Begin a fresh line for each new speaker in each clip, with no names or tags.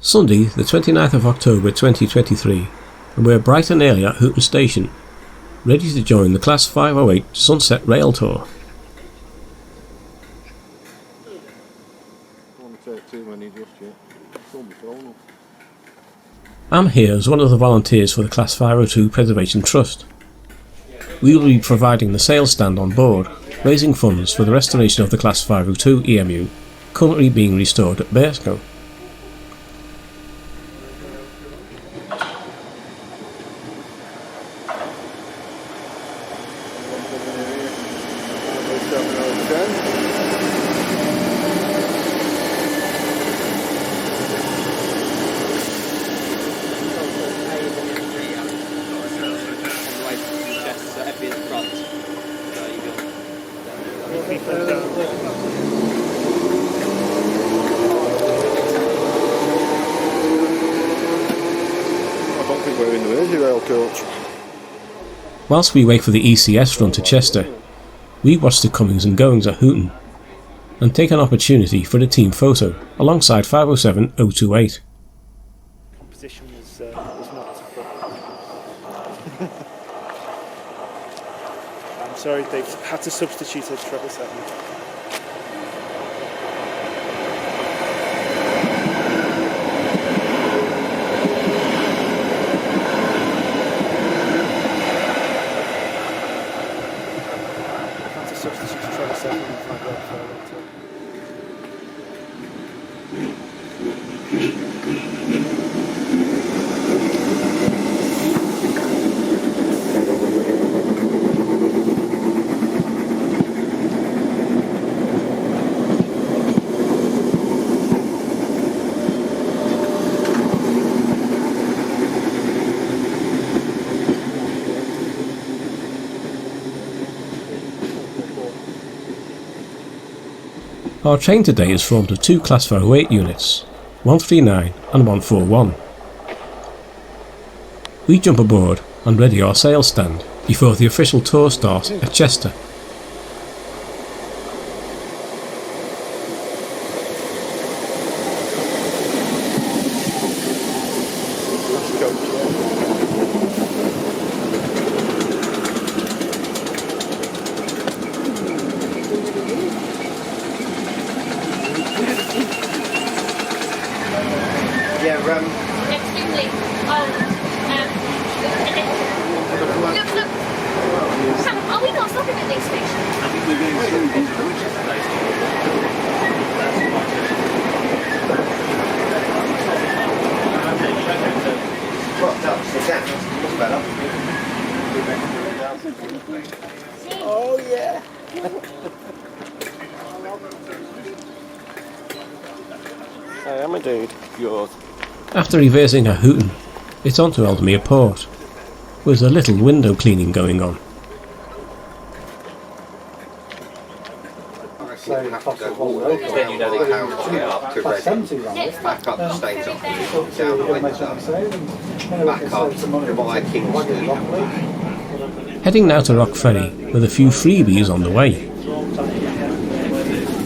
Sunday the 29th of October 2023, and we're bright and early at Hooton Station, ready to join the Class 508 Sunset Railtour. I'm here as one of the volunteers for the Class 502 Preservation Trust. We will be providing the sales stand on board, raising funds for the restoration of the Class 502 EMU, currently being restored at Bersco.
We're in the Merseyrail coach.
Whilst we wait for the ECS run to Chester, we watch the comings and goings at Hooton and take an opportunity for a team photo alongside 507 028.
Composition was not. I'm sorry, they've had to substitute a treble setting.
Our train today is formed of two Class 508 units, 139 and 141. We jump aboard and ready our sales stand before the official tour starts at Chester.
Extremely old. Look. Sam, are we not stopping at these stations?
I think we're going through Winchester
Oh yeah. I am a dude. Yours.
After reversing at Hooton, it's on to Ellesmere Port, with a little window cleaning going on.
Then you know they can get up to Reading, back up the Staines up down the Windsor, back up via Kingston.
Heading now to Rock Ferry with a few freebies on the way.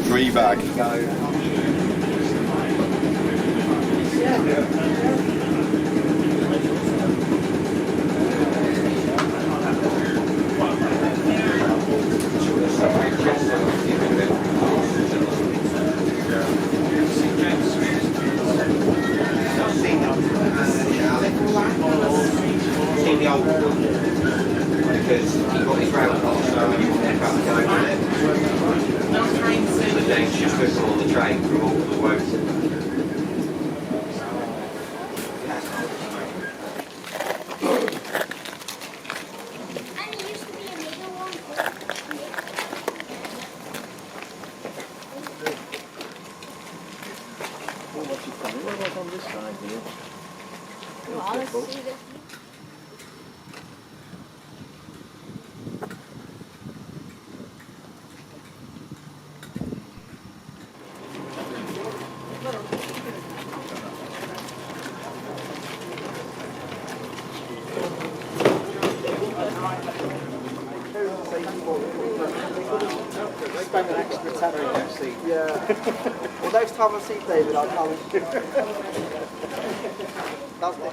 Free bag.
See the old one, because he got his rail pass, so when you want to go over there, the James just took on the train from all the Woking.
Spend an extra tenner on this.
seat.
Yeah. Well, next time I see David, I'll tell him. That's it.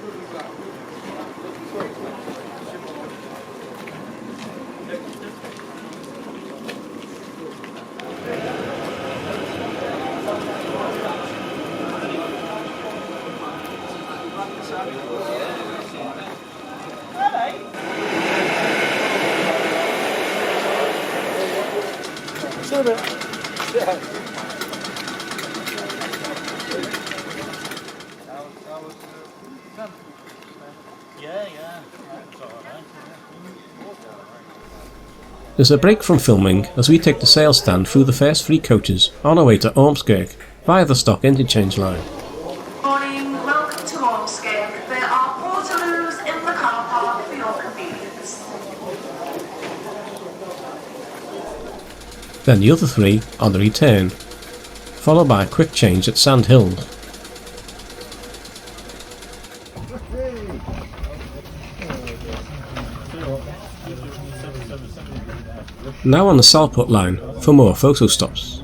There's a break from filming as we take the sales stand through the first 3 coaches on our way to Ormskirk via the stock interchange line.
Morning, welcome to Ormskirk. There are portaloos in the car park for your convenience.
Then the other 3 on the return, followed by a quick change at Sand Hills. Now on the Salput line for more photo stops.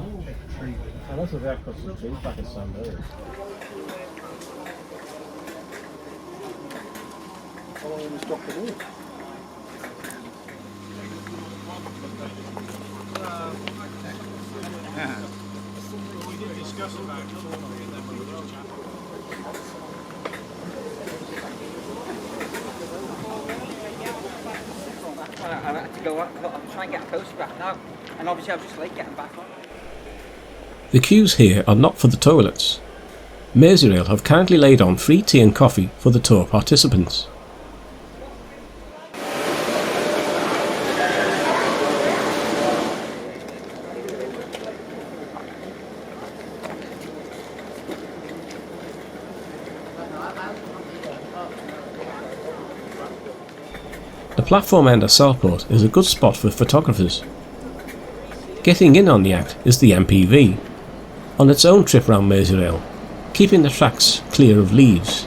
I had to go up, I'm trying to get a coaster back now, and obviously I was just late getting back on.
The queues here are not for the toilets. Merseyrail have kindly laid on free tea and coffee for the tour participants. The platform end at Salput is a good spot for photographers. Getting in on the act is the MPV, on its own trip round Merseyrail, keeping the tracks clear of leaves.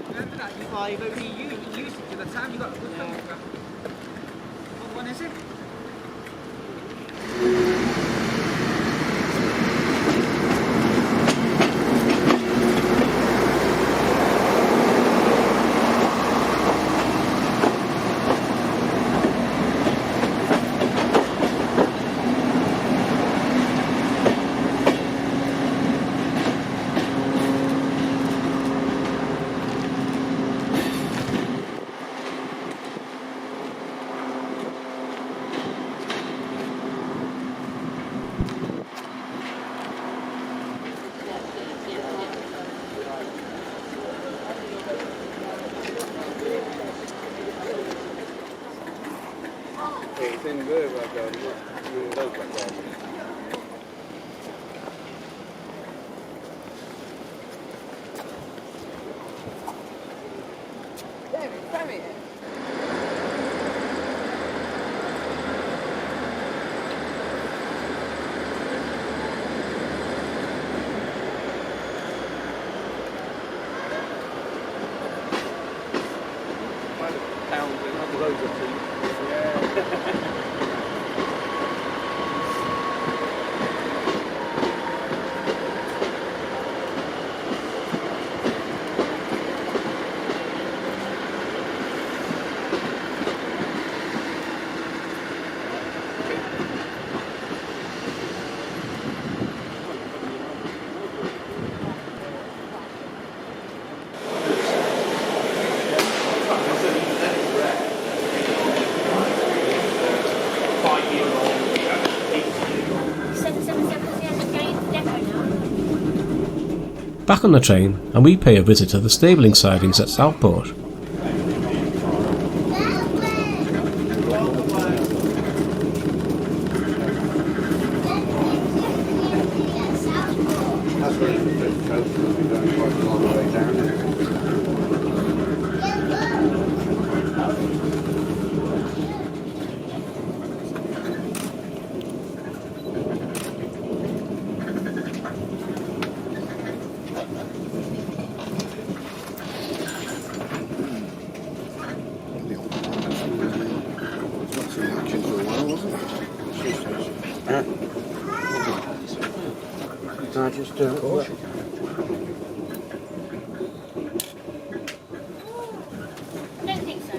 Remember that you 5 only you used it to the time you got a good photograph. What one is it?
It's in good right there. You know right there.
Back on the train, and we pay a visit to the stabling sidings at Southport.
That's where the coast will be going quite a long way down there. I just do it.
I don't think so.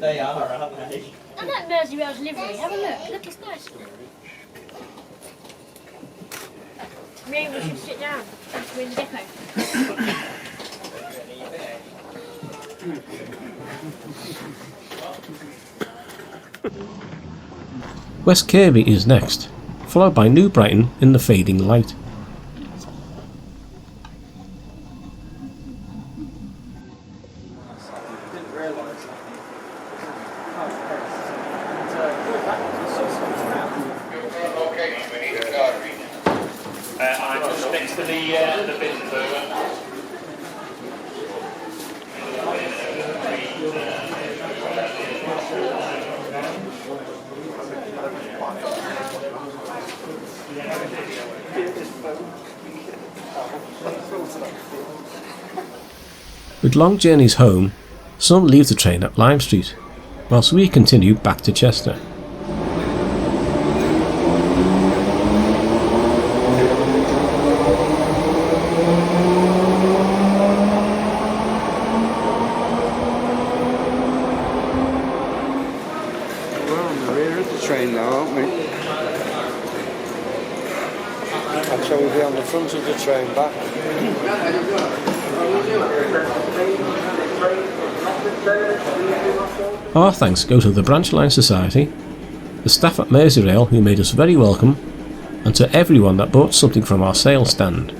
They are, aren't they?
I like Merseyrail's livery. Have a look. Look, it's nice. Maybe we should sit down since we're in the depot.
West Kirby is next, followed by New Brighton in the fading light.
I'm just next to the bins over.
With long journeys home, some leave the train at Lime Street, whilst we continue back to Chester.
We're on the rear of the train now, aren't we?
And shall we be on the front of the train back?
Our thanks go to the Branch Line Society, the staff at Merseyrail who made us very welcome, and to everyone that bought something from our sale stand.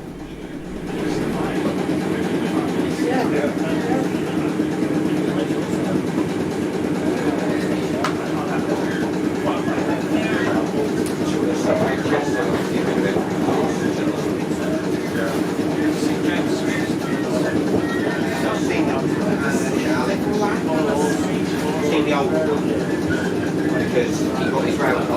Because he got his round